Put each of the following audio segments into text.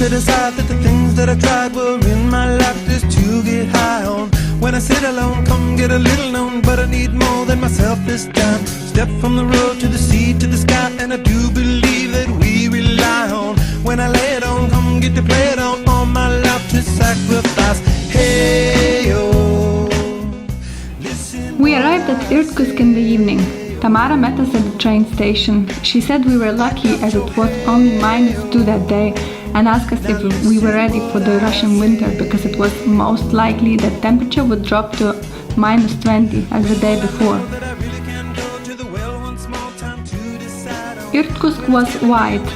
set aside that the things that I tried were in my life just to get high on. When I sit alone, come get a little known, but I need more than myself this time. Step from the road to the sea to the sky, and I do believe that we rely on. When I lay it on, come get to play it on, all my life to sacrifice. Hey, oh. We arrived at Irkutsk in the evening. Tamara met us at the train station. She said we were lucky as it was only -2 that day, and asked us if we were ready for the Russian winter because it was most likely that temperature would drop to -20 as the day before. Irkutsk was white.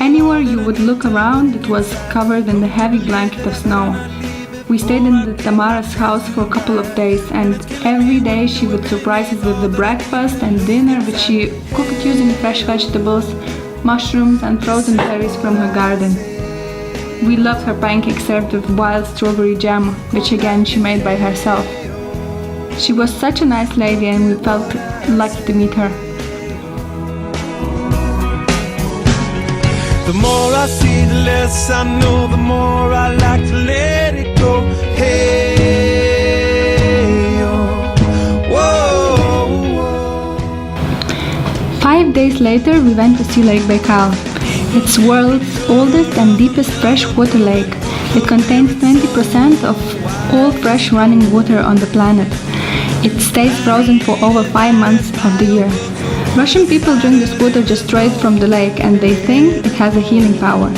Anywhere you would look around, it was covered in the heavy blanket of snow. We stayed in the Tamara's house for a couple of days, and every day she would surprise us with the breakfast and dinner, which she cooked using fresh vegetables, mushrooms and frozen berries from her garden. We loved her pancakes served with wild strawberry jam, which again she made by herself. She was such a nice lady, and we felt lucky to meet her. The more I see, the less I know, the more I like to let it go. Hey, oh, whoa, whoa. 5 days later, we went to see Lake Baikal. It's world's oldest and deepest freshwater lake. It contains 20% of all fresh running water on the planet. It stays frozen for over 5 months of the year. Russian people drink this water just straight from the lake, and they think it has a healing power.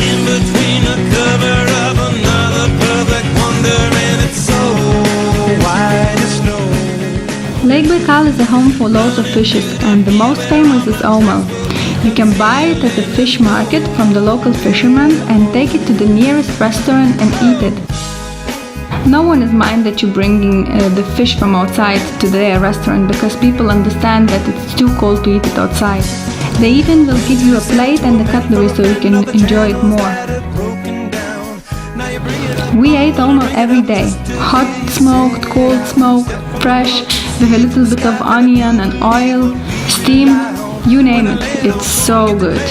In between the cover of another perfect wonder, and it's so white as snow. Lake Baikal is a home for loads of fishes, and the most famous is omel. You can buy it at the fish market from the local fishermen and take it to the nearest restaurant and eat it. No one is mind that you're bringing the fish from outside to their restaurant, because people understand that it's too cold to eat it outside. They even will give you a plate and the cutlery so you can enjoy it more. We ate omel every day. Hot smoked, cold smoked, fresh, with a little bit of onion and oil, steamed, you name it. It's so good.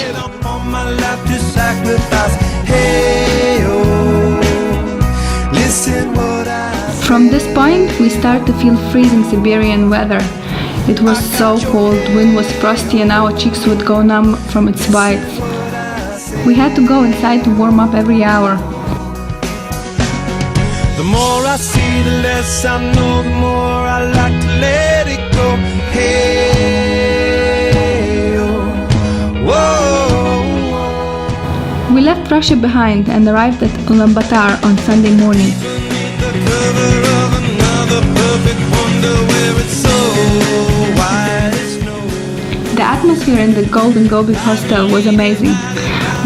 From this point, we start to feel freezing Siberian weather. It was so cold, wind was frosty, and our cheeks would go numb from its bites. We had to go inside to warm up every hour. The more I see, the less I know, the more I like to let it go. Hey, oh, whoa. We left Russia behind and arrived at Ulaanbaatar on Sunday morning. The atmosphere in the Golden Gobi hostel was amazing.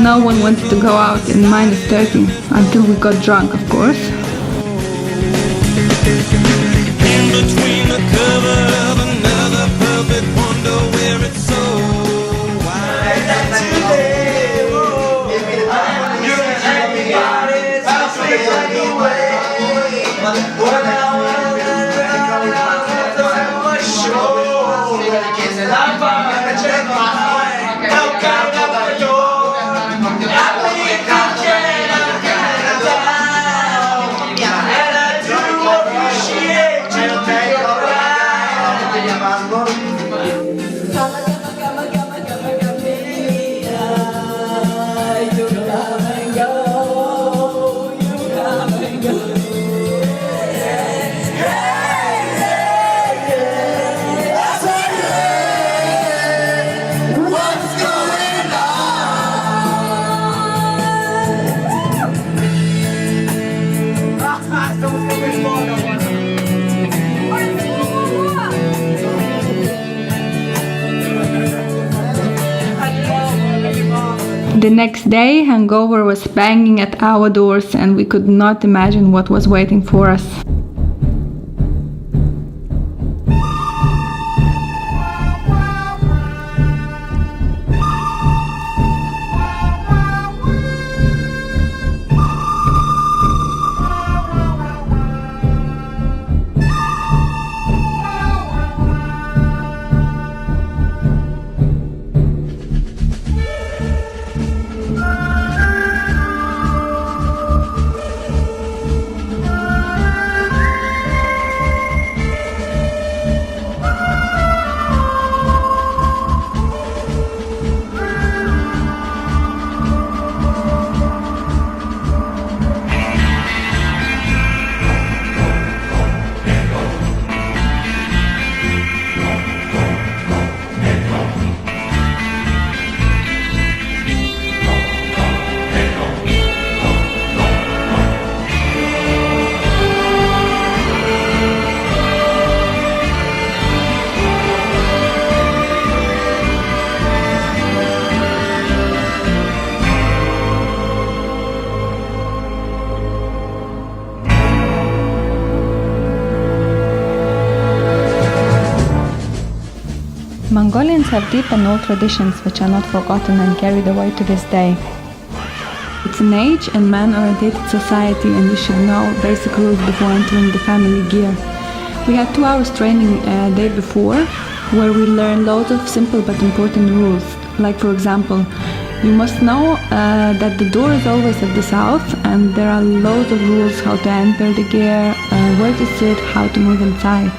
No one wanted to go out in -30 until we got drunk, of course. In between the cover of another perfect wonder where it's so wide. The next day, hangover was banging at our doors, and we could not imagine what was waiting for us. Mongolians have deep and old traditions which are not forgotten and carried away to this day. It's an age and man-oriented society, and you should know basic rules before entering the family gear. We had 2 hours training day before, where we learned loads of simple but important rules. Like, for example, you must know that the door is always at the south, and there are loads of rules how to enter the gear, where to sit, how to move inside.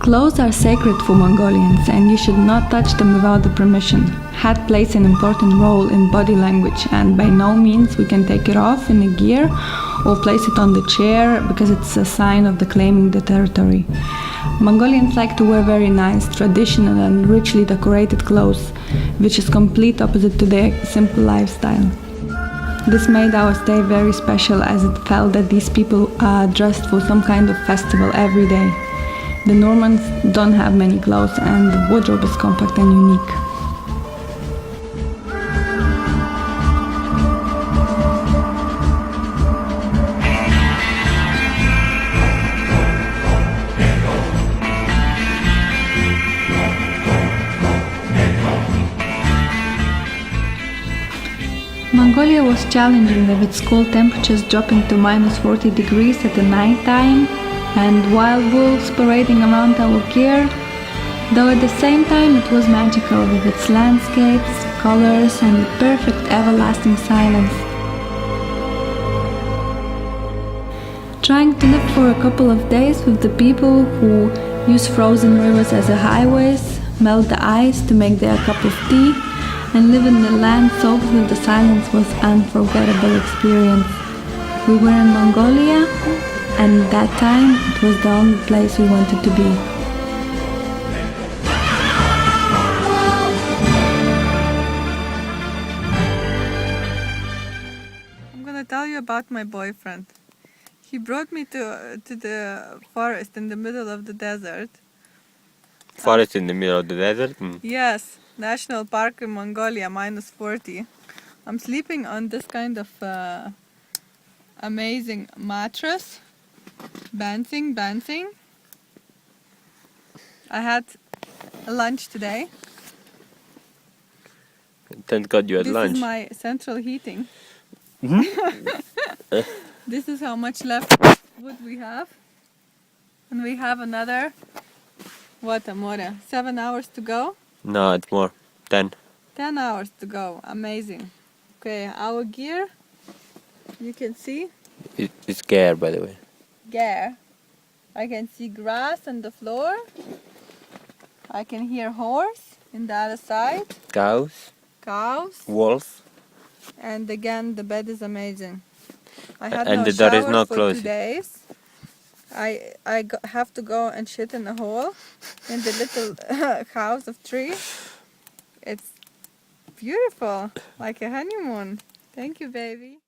Clothes are sacred for Mongolians, and you should not touch them without the permission. Hat plays an important role in body language, and by no means we can take it off in a gear or place it on the chair because it's a sign of the claiming the territory. Mongolians like to wear very nice, traditional and richly decorated clothes, which is complete opposite to their simple lifestyle. This made our stay very special, as it felt that these people are dressed for some kind of festival every day. The Normans don't have many clothes, and the wardrobe is compact and unique. Mongolia was challenging with its cold temperatures dropping to -40 degrees at the night time, and wild wolves parading around our gear, though at the same time it was magical with its landscapes, colors and the perfect everlasting silence. Trying to live for a couple of days with the people who use frozen rivers as highways, melt the ice to make their cup of tea, and live in the land soaked with the silence was an unforgettable experience. We were in Mongolia, and at that time it was the only place we wanted to be. I'm gonna tell you about my boyfriend. He brought me to the forest in the middle of the desert. Forest in the middle of the desert? Yes, national park in Mongolia, -40. I'm sleeping on this kind of amazing mattress. Bouncing. I had lunch today. Thank God you had lunch. This is my central heating. This is how much left wood we have. And we have another, what, amore, 7 hours to go? No, it's more. 10. 10 hours to go. Amazing. Okay, our gear, you can see. It's gear, by the way. Gear. I can see grass on the floor. I can hear horse in the other side. Cows. Wolf. And again, the bed is amazing. I had And no the door is shower not for closed. 2 days. Have to go and shit in a hole in the little house of tree. It's beautiful, like a honeymoon. Thank you, baby.